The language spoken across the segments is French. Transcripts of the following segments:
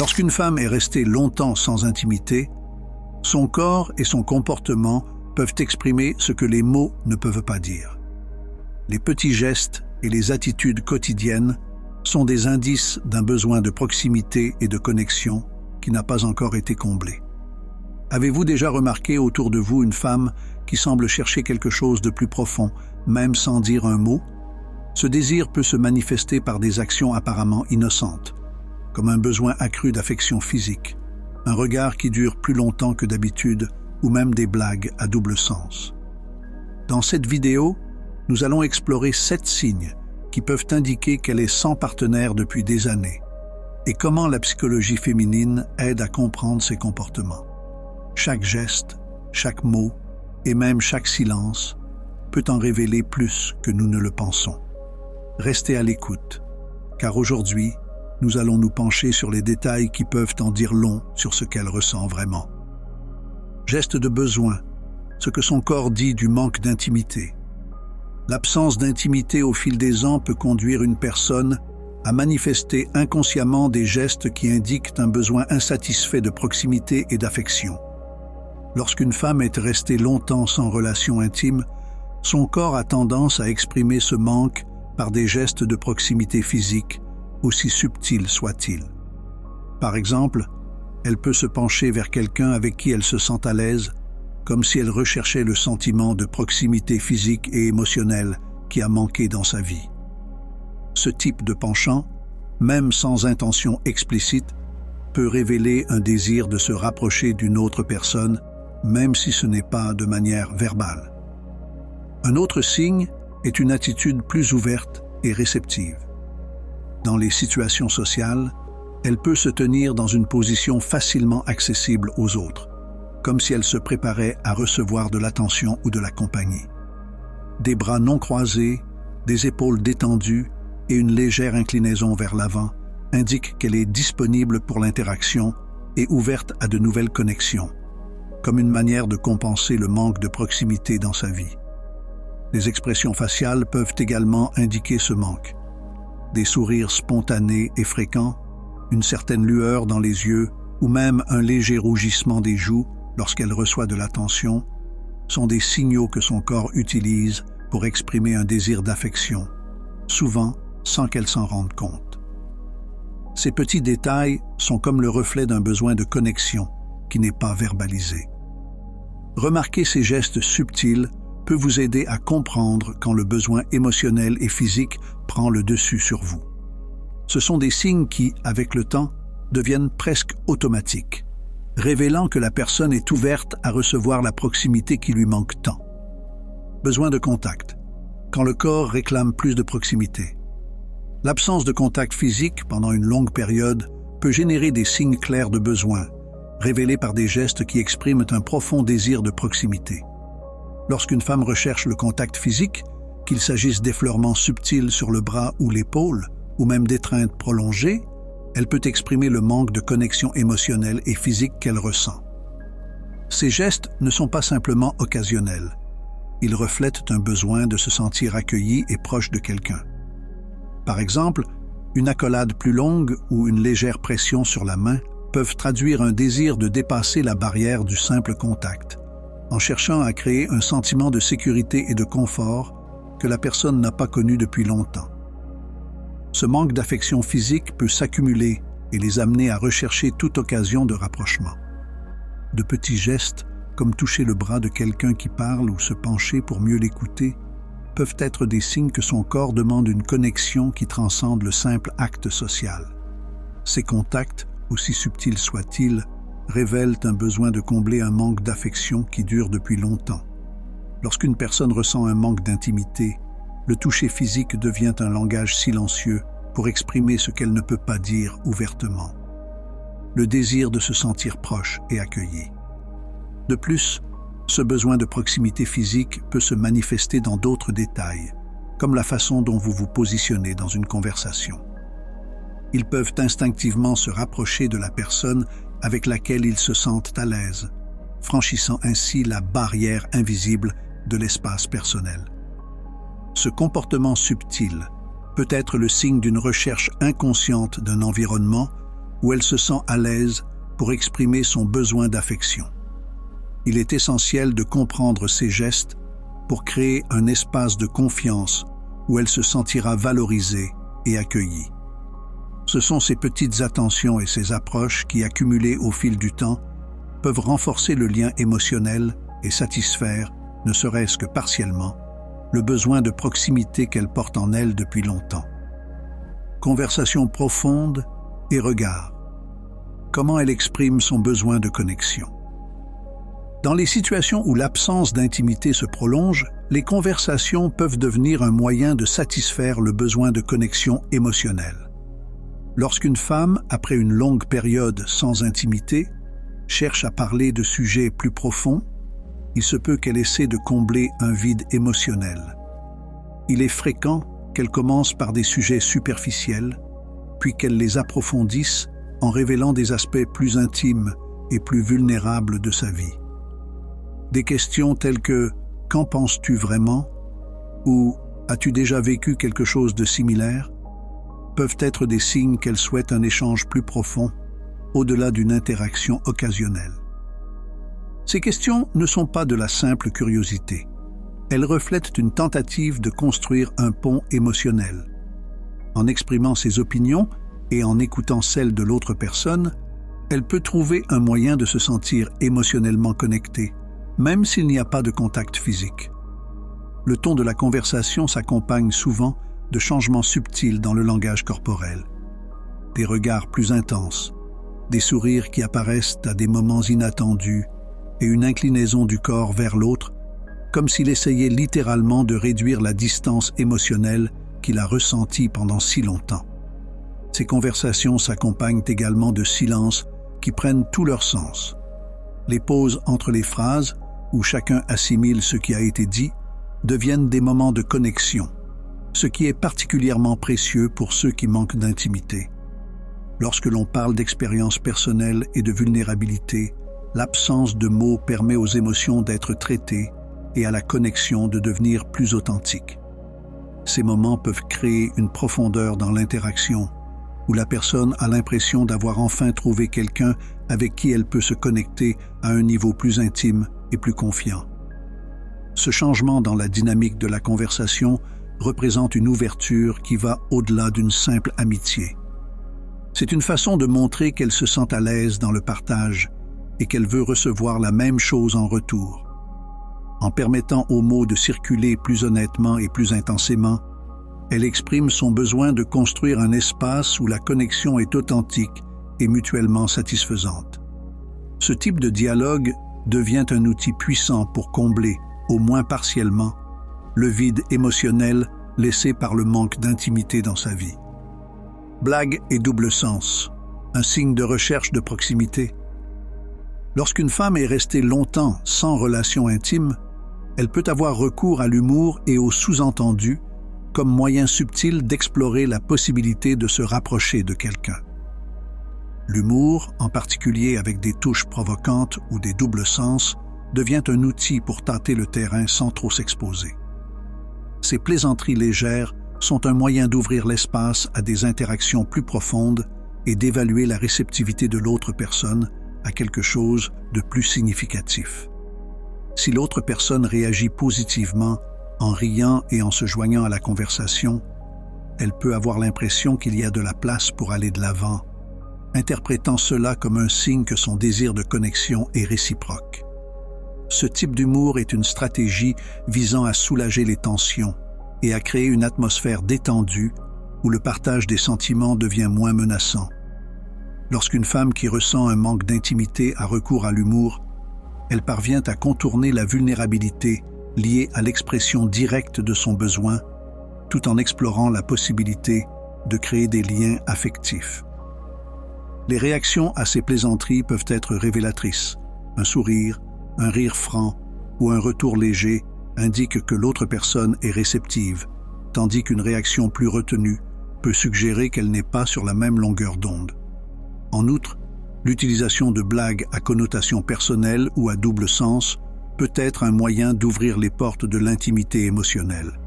Lorsqu'une femme est restée longtemps sans intimité, son corps et son comportement peuvent exprimer ce que les mots ne peuvent pas dire. Les petits gestes et les attitudes quotidiennes sont des indices d'un besoin de proximité et de connexion qui n'a pas encore été comblé. Avez-vous déjà remarqué autour de vous une femme qui semble chercher quelque chose de plus profond, même sans dire un mot? Ce désir peut se manifester par des actions apparemment innocentes, comme un besoin accru d'affection physique, un regard qui dure plus longtemps que d'habitude, ou même des blagues à double sens. Dans cette vidéo, nous allons explorer 7 signes qui peuvent indiquer qu'elle est sans partenaire depuis des années, et comment la psychologie féminine aide à comprendre ses comportements. Chaque geste, chaque mot, et même chaque silence peut en révéler plus que nous ne le pensons. Restez à l'écoute, car aujourd'hui, nous allons nous pencher sur les détails qui peuvent en dire long sur ce qu'elle ressent vraiment. Geste de besoin, ce que son corps dit du manque d'intimité. L'absence d'intimité au fil des ans peut conduire une personne à manifester inconsciemment des gestes qui indiquent un besoin insatisfait de proximité et d'affection. Lorsqu'une femme est restée longtemps sans relation intime, son corps a tendance à exprimer ce manque par des gestes de proximité physique, aussi subtils soient-ils. Par exemple, elle peut se pencher vers quelqu'un avec qui elle se sent à l'aise, comme si elle recherchait le sentiment de proximité physique et émotionnelle qui a manqué dans sa vie. Ce type de penchant, même sans intention explicite, peut révéler un désir de se rapprocher d'une autre personne, même si ce n'est pas de manière verbale. Un autre signe est une attitude plus ouverte et réceptive. Dans les situations sociales, elle peut se tenir dans une position facilement accessible aux autres, comme si elle se préparait à recevoir de l'attention ou de la compagnie. Des bras non croisés, des épaules détendues et une légère inclinaison vers l'avant indiquent qu'elle est disponible pour l'interaction et ouverte à de nouvelles connexions, comme une manière de compenser le manque de proximité dans sa vie. Les expressions faciales peuvent également indiquer ce manque. Des sourires spontanés et fréquents, une certaine lueur dans les yeux ou même un léger rougissement des joues lorsqu'elle reçoit de l'attention sont des signaux que son corps utilise pour exprimer un désir d'affection, souvent sans qu'elle s'en rende compte. Ces petits détails sont comme le reflet d'un besoin de connexion qui n'est pas verbalisé. Remarquer ces gestes subtils peut vous aider à comprendre quand le besoin émotionnel et physique prend le dessus sur vous. Ce sont des signes qui, avec le temps, deviennent presque automatiques, révélant que la personne est ouverte à recevoir la proximité qui lui manque tant. Besoin de contact, quand le corps réclame plus de proximité. L'absence de contact physique pendant une longue période peut générer des signes clairs de besoin, révélés par des gestes qui expriment un profond désir de proximité. Lorsqu'une femme recherche le contact physique, qu'il s'agisse d'effleurements subtils sur le bras ou l'épaule, ou même d'étreintes prolongées, elle peut exprimer le manque de connexion émotionnelle et physique qu'elle ressent. Ces gestes ne sont pas simplement occasionnels. Ils reflètent un besoin de se sentir accueilli et proche de quelqu'un. Par exemple, une accolade plus longue ou une légère pression sur la main peuvent traduire un désir de dépasser la barrière du simple contact, en cherchant à créer un sentiment de sécurité et de confort que la personne n'a pas connu depuis longtemps. Ce manque d'affection physique peut s'accumuler et les amener à rechercher toute occasion de rapprochement. De petits gestes, comme toucher le bras de quelqu'un qui parle ou se pencher pour mieux l'écouter, peuvent être des signes que son corps demande une connexion qui transcende le simple acte social. Ces contacts, aussi subtils soient-ils, révèlent un besoin de combler un manque d'affection qui dure depuis longtemps. Lorsqu'une personne ressent un manque d'intimité, le toucher physique devient un langage silencieux pour exprimer ce qu'elle ne peut pas dire ouvertement. Le désir de se sentir proche et accueilli. De plus, ce besoin de proximité physique peut se manifester dans d'autres détails, comme la façon dont vous vous positionnez dans une conversation. Ils peuvent instinctivement se rapprocher de la personne avec laquelle ils se sentent à l'aise, franchissant ainsi la barrière invisible de l'espace personnel. Ce comportement subtil peut être le signe d'une recherche inconsciente d'un environnement où elle se sent à l'aise pour exprimer son besoin d'affection. Il est essentiel de comprendre ces gestes pour créer un espace de confiance où elle se sentira valorisée et accueillie. Ce sont ces petites attentions et ces approches qui, accumulées au fil du temps, peuvent renforcer le lien émotionnel et satisfaire, ne serait-ce que partiellement, le besoin de proximité qu'elle porte en elle depuis longtemps. Conversation profonde et regard. Comment elle exprime son besoin de connexion. Dans les situations où l'absence d'intimité se prolonge, les conversations peuvent devenir un moyen de satisfaire le besoin de connexion émotionnelle. Lorsqu'une femme, après une longue période sans intimité, cherche à parler de sujets plus profonds, il se peut qu'elle essaie de combler un vide émotionnel. Il est fréquent qu'elle commence par des sujets superficiels, puis qu'elle les approfondisse en révélant des aspects plus intimes et plus vulnérables de sa vie. Des questions telles que « Qu'en penses-tu vraiment ?» ou « As-tu déjà vécu quelque chose de similaire ?» peuvent être des signes qu'elle souhaite un échange plus profond, au-delà d'une interaction occasionnelle. Ces questions ne sont pas de la simple curiosité. Elles reflètent une tentative de construire un pont émotionnel. En exprimant ses opinions et en écoutant celles de l'autre personne, elle peut trouver un moyen de se sentir émotionnellement connectée, même s'il n'y a pas de contact physique. Le ton de la conversation s'accompagne souvent de changements subtils dans le langage corporel. Des regards plus intenses, des sourires qui apparaissent à des moments inattendus et une inclinaison du corps vers l'autre, comme s'il essayait littéralement de réduire la distance émotionnelle qu'il a ressentie pendant si longtemps. Ces conversations s'accompagnent également de silences qui prennent tout leur sens. Les pauses entre les phrases, où chacun assimile ce qui a été dit, deviennent des moments de connexion, ce qui est particulièrement précieux pour ceux qui manquent d'intimité. Lorsque l'on parle d'expériences personnelles et de vulnérabilité, l'absence de mots permet aux émotions d'être traitées et à la connexion de devenir plus authentique. Ces moments peuvent créer une profondeur dans l'interaction, où la personne a l'impression d'avoir enfin trouvé quelqu'un avec qui elle peut se connecter à un niveau plus intime et plus confiant. Ce changement dans la dynamique de la conversation représente une ouverture qui va au-delà d'une simple amitié. C'est une façon de montrer qu'elle se sent à l'aise dans le partage et qu'elle veut recevoir la même chose en retour. En permettant aux mots de circuler plus honnêtement et plus intensément, elle exprime son besoin de construire un espace où la connexion est authentique et mutuellement satisfaisante. Ce type de dialogue devient un outil puissant pour combler, au moins partiellement, le vide émotionnel laissé par le manque d'intimité dans sa vie. Blague et double sens, un signe de recherche de proximité. Lorsqu'une femme est restée longtemps sans relation intime, elle peut avoir recours à l'humour et au sous-entendu comme moyen subtil d'explorer la possibilité de se rapprocher de quelqu'un. L'humour, en particulier avec des touches provocantes ou des doubles sens, devient un outil pour tâter le terrain sans trop s'exposer. Ces plaisanteries légères sont un moyen d'ouvrir l'espace à des interactions plus profondes et d'évaluer la réceptivité de l'autre personne à quelque chose de plus significatif. Si l'autre personne réagit positivement en riant et en se joignant à la conversation, elle peut avoir l'impression qu'il y a de la place pour aller de l'avant, interprétant cela comme un signe que son désir de connexion est réciproque. Ce type d'humour est une stratégie visant à soulager les tensions et à créer une atmosphère détendue où le partage des sentiments devient moins menaçant. Lorsqu'une femme qui ressent un manque d'intimité a recours à l'humour, elle parvient à contourner la vulnérabilité liée à l'expression directe de son besoin, tout en explorant la possibilité de créer des liens affectifs. Les réactions à ces plaisanteries peuvent être révélatrices. Un sourire, un rire franc ou un retour léger indiquent que l'autre personne est réceptive, tandis qu'une réaction plus retenue peut suggérer qu'elle n'est pas sur la même longueur d'onde. En outre, l'utilisation de blagues à connotation personnelle ou à double sens peut être un moyen d'ouvrir les portes de l'intimité émotionnelle.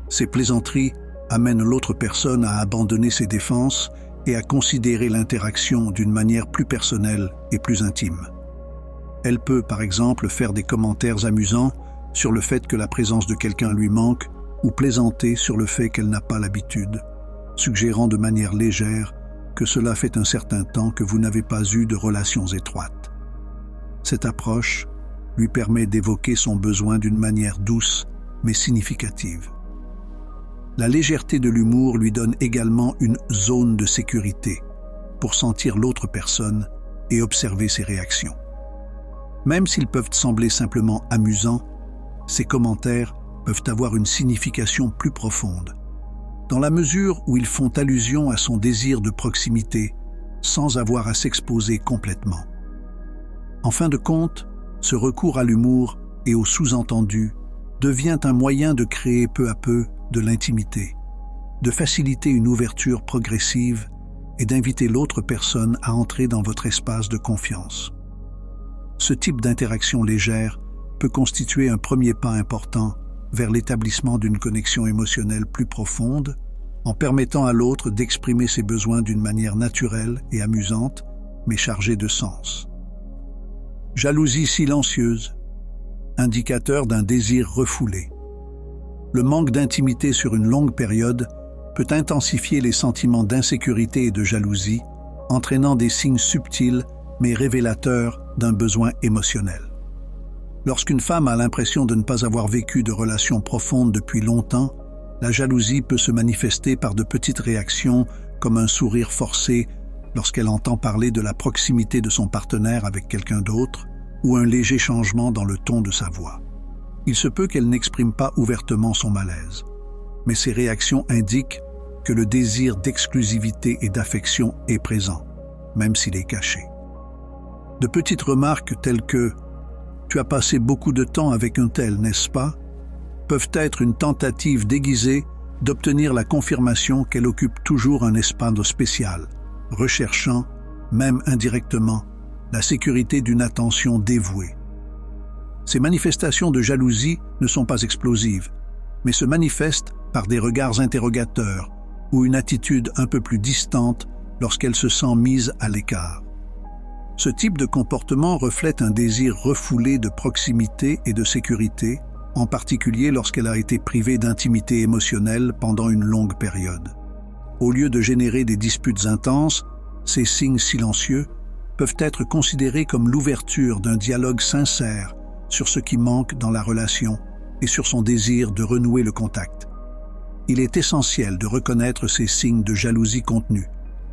Ces plaisanteries amènent l'autre personne à abandonner ses défenses et à considérer l'interaction d'une manière plus personnelle et plus intime. Elle peut, par exemple, faire des commentaires amusants sur le fait que la présence de quelqu'un lui manque ou plaisanter sur le fait qu'elle n'a pas l'habitude, suggérant de manière légère que cela fait un certain temps que vous n'avez pas eu de relations étroites. Cette approche lui permet d'évoquer son besoin d'une manière douce mais significative. La légèreté de l'humour lui donne également une zone de sécurité pour sentir l'autre personne et observer ses réactions. Même s'ils peuvent sembler simplement amusants, ces commentaires peuvent avoir une signification plus profonde, dans la mesure où ils font allusion à son désir de proximité sans avoir à s'exposer complètement. En fin de compte, ce recours à l'humour et au sous-entendu devient un moyen de créer peu à peu de l'intimité, de faciliter une ouverture progressive et d'inviter l'autre personne à entrer dans votre espace de confiance. Ce type d'interaction légère peut constituer un premier pas important vers l'établissement d'une connexion émotionnelle plus profonde, en permettant à l'autre d'exprimer ses besoins d'une manière naturelle et amusante, mais chargée de sens. Jalousie silencieuse, indicateur d'un désir refoulé. Le manque d'intimité sur une longue période peut intensifier les sentiments d'insécurité et de jalousie, entraînant des signes subtils mais révélateurs d'un besoin émotionnel. Lorsqu'une femme a l'impression de ne pas avoir vécu de relations profondes depuis longtemps, la jalousie peut se manifester par de petites réactions comme un sourire forcé lorsqu'elle entend parler de la proximité de son partenaire avec quelqu'un d'autre ou un léger changement dans le ton de sa voix. Il se peut qu'elle n'exprime pas ouvertement son malaise, mais ces réactions indiquent que le désir d'exclusivité et d'affection est présent, même s'il est caché. De petites remarques telles que « Tu as passé beaucoup de temps avec un tel, n'est-ce pas ?» peuvent être une tentative déguisée d'obtenir la confirmation qu'elle occupe toujours un espace spécial, recherchant, même indirectement, la sécurité d'une attention dévouée. Ces manifestations de jalousie ne sont pas explosives, mais se manifestent par des regards interrogateurs ou une attitude un peu plus distante lorsqu'elle se sent mise à l'écart. Ce type de comportement reflète un désir refoulé de proximité et de sécurité, en particulier lorsqu'elle a été privée d'intimité émotionnelle pendant une longue période. Au lieu de générer des disputes intenses, ces signes silencieux peuvent être considérés comme l'ouverture d'un dialogue sincère sur ce qui manque dans la relation et sur son désir de renouer le contact. Il est essentiel de reconnaître ces signes de jalousie contenus,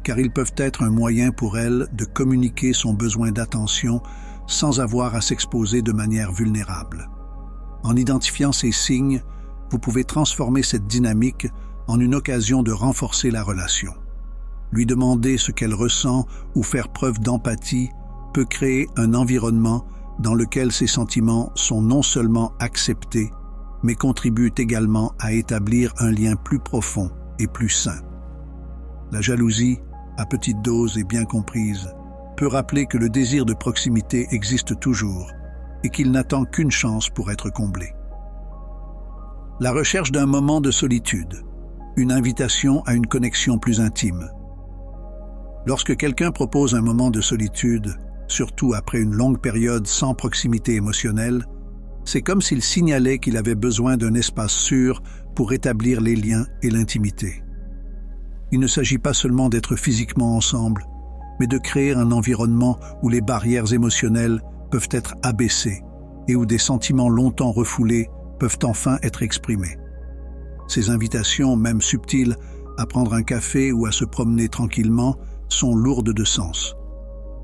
car ils peuvent être un moyen pour elle de communiquer son besoin d'attention sans avoir à s'exposer de manière vulnérable. En identifiant ces signes, vous pouvez transformer cette dynamique en une occasion de renforcer la relation. Lui demander ce qu'elle ressent ou faire preuve d'empathie peut créer un environnement dans lequel ses sentiments sont non seulement acceptés, mais contribuent également à établir un lien plus profond et plus sain. La jalousie, à petite dose et bien comprise, peut rappeler que le désir de proximité existe toujours et qu'il n'attend qu'une chance pour être comblé. La recherche d'un moment de solitude, une invitation à une connexion plus intime. Lorsque quelqu'un propose un moment de solitude, surtout après une longue période sans proximité émotionnelle, c'est comme s'il signalait qu'il avait besoin d'un espace sûr pour établir les liens et l'intimité. Il ne s'agit pas seulement d'être physiquement ensemble, mais de créer un environnement où les barrières émotionnelles peuvent être abaissées et où des sentiments longtemps refoulés peuvent enfin être exprimés. Ces invitations, même subtiles, à prendre un café ou à se promener tranquillement, sont lourdes de sens.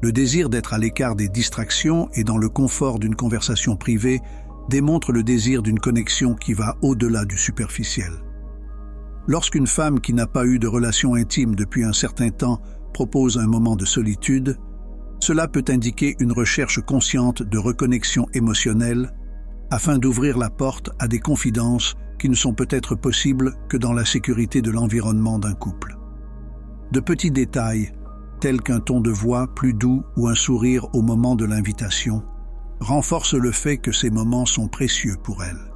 Le désir d'être à l'écart des distractions et dans le confort d'une conversation privée démontre le désir d'une connexion qui va au-delà du superficiel. Lorsqu'une femme qui n'a pas eu de relation intime depuis un certain temps propose un moment de solitude, cela peut indiquer une recherche consciente de reconnexion émotionnelle afin d'ouvrir la porte à des confidences qui ne sont peut-être possibles que dans la sécurité de l'environnement d'un couple. De petits détails, tels qu'un ton de voix plus doux ou un sourire au moment de l'invitation, renforcent le fait que ces moments sont précieux pour elle.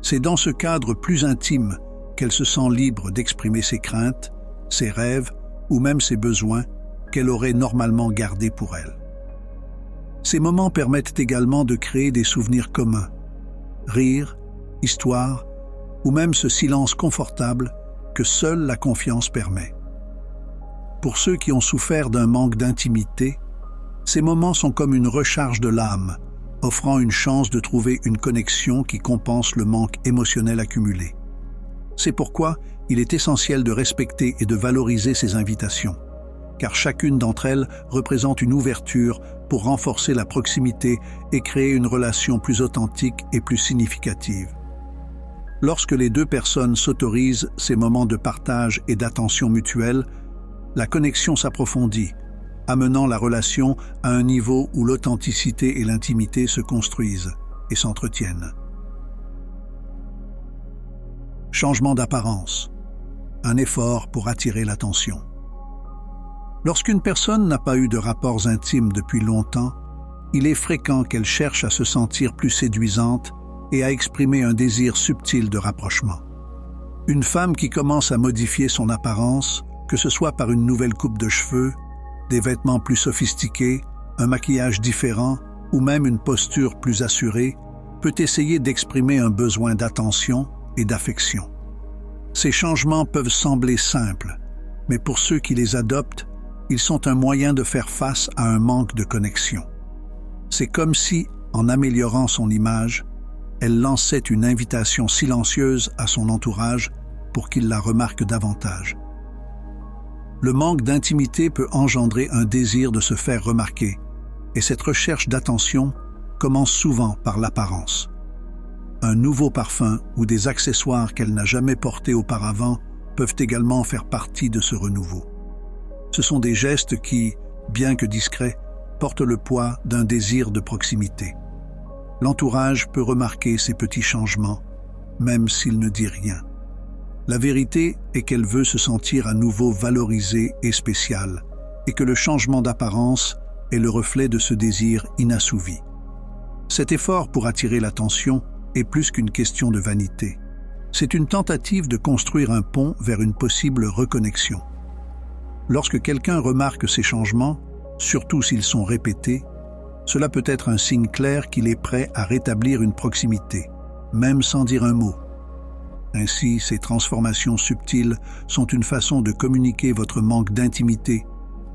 C'est dans ce cadre plus intime qu'elle se sent libre d'exprimer ses craintes, ses rêves ou même ses besoins qu'elle aurait normalement gardés pour elle. Ces moments permettent également de créer des souvenirs communs, rires, histoires, ou même ce silence confortable que seule la confiance permet. Pour ceux qui ont souffert d'un manque d'intimité, ces moments sont comme une recharge de l'âme, offrant une chance de trouver une connexion qui compense le manque émotionnel accumulé. C'est pourquoi il est essentiel de respecter et de valoriser ces invitations, car chacune d'entre elles représente une ouverture pour renforcer la proximité et créer une relation plus authentique et plus significative. Lorsque les deux personnes s'autorisent ces moments de partage et d'attention mutuelle, la connexion s'approfondit, amenant la relation à un niveau où l'authenticité et l'intimité se construisent et s'entretiennent. Changement d'apparence. Un effort pour attirer l'attention. Lorsqu'une personne n'a pas eu de rapports intimes depuis longtemps, il est fréquent qu'elle cherche à se sentir plus séduisante et à exprimer un désir subtil de rapprochement. Une femme qui commence à modifier son apparence, que ce soit par une nouvelle coupe de cheveux, des vêtements plus sophistiqués, un maquillage différent ou même une posture plus assurée, peut essayer d'exprimer un besoin d'attention et d'affection. Ces changements peuvent sembler simples, mais pour ceux qui les adoptent, ils sont un moyen de faire face à un manque de connexion. C'est comme si, en améliorant son image, elle lançait une invitation silencieuse à son entourage pour qu'il la remarque davantage. Le manque d'intimité peut engendrer un désir de se faire remarquer, et cette recherche d'attention commence souvent par l'apparence. Un nouveau parfum ou des accessoires qu'elle n'a jamais portés auparavant peuvent également faire partie de ce renouveau. Ce sont des gestes qui, bien que discrets, portent le poids d'un désir de proximité. L'entourage peut remarquer ces petits changements, même s'il ne dit rien. La vérité est qu'elle veut se sentir à nouveau valorisée et spéciale, et que le changement d'apparence est le reflet de ce désir inassouvi. Cet effort pour attirer l'attention est plus qu'une question de vanité. C'est une tentative de construire un pont vers une possible reconnexion. Lorsque quelqu'un remarque ces changements, surtout s'ils sont répétés, cela peut être un signe clair qu'il est prêt à rétablir une proximité, même sans dire un mot. Ainsi, ces transformations subtiles sont une façon de communiquer votre manque d'intimité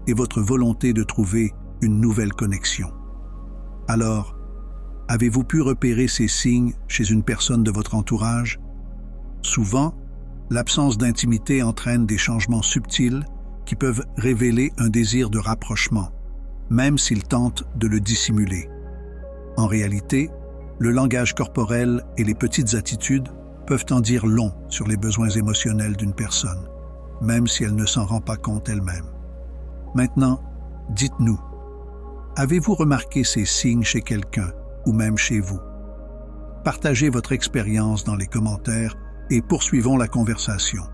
et votre volonté de trouver une nouvelle connexion. Alors, avez-vous pu repérer ces signes chez une personne de votre entourage? Souvent, l'absence d'intimité entraîne des changements subtils qui peuvent révéler un désir de rapprochement, même s'ils tentent de le dissimuler. En réalité, le langage corporel et les petites attitudes peuvent en dire long sur les besoins émotionnels d'une personne, même si elle ne s'en rend pas compte elle-même. Maintenant, dites-nous, avez-vous remarqué ces signes chez quelqu'un ou même chez vous? Partagez votre expérience dans les commentaires et poursuivons la conversation.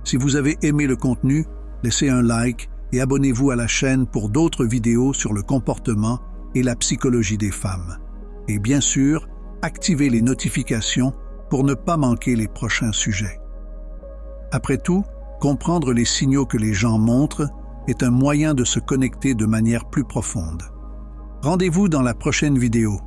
Si vous avez aimé le contenu, laissez un like et abonnez-vous à la chaîne pour d'autres vidéos sur le comportement et la psychologie des femmes. Et bien sûr, activez les notifications pour ne pas manquer les prochains sujets. Après tout, comprendre les signaux que les gens montrent est un moyen de se connecter de manière plus profonde. Rendez-vous dans la prochaine vidéo.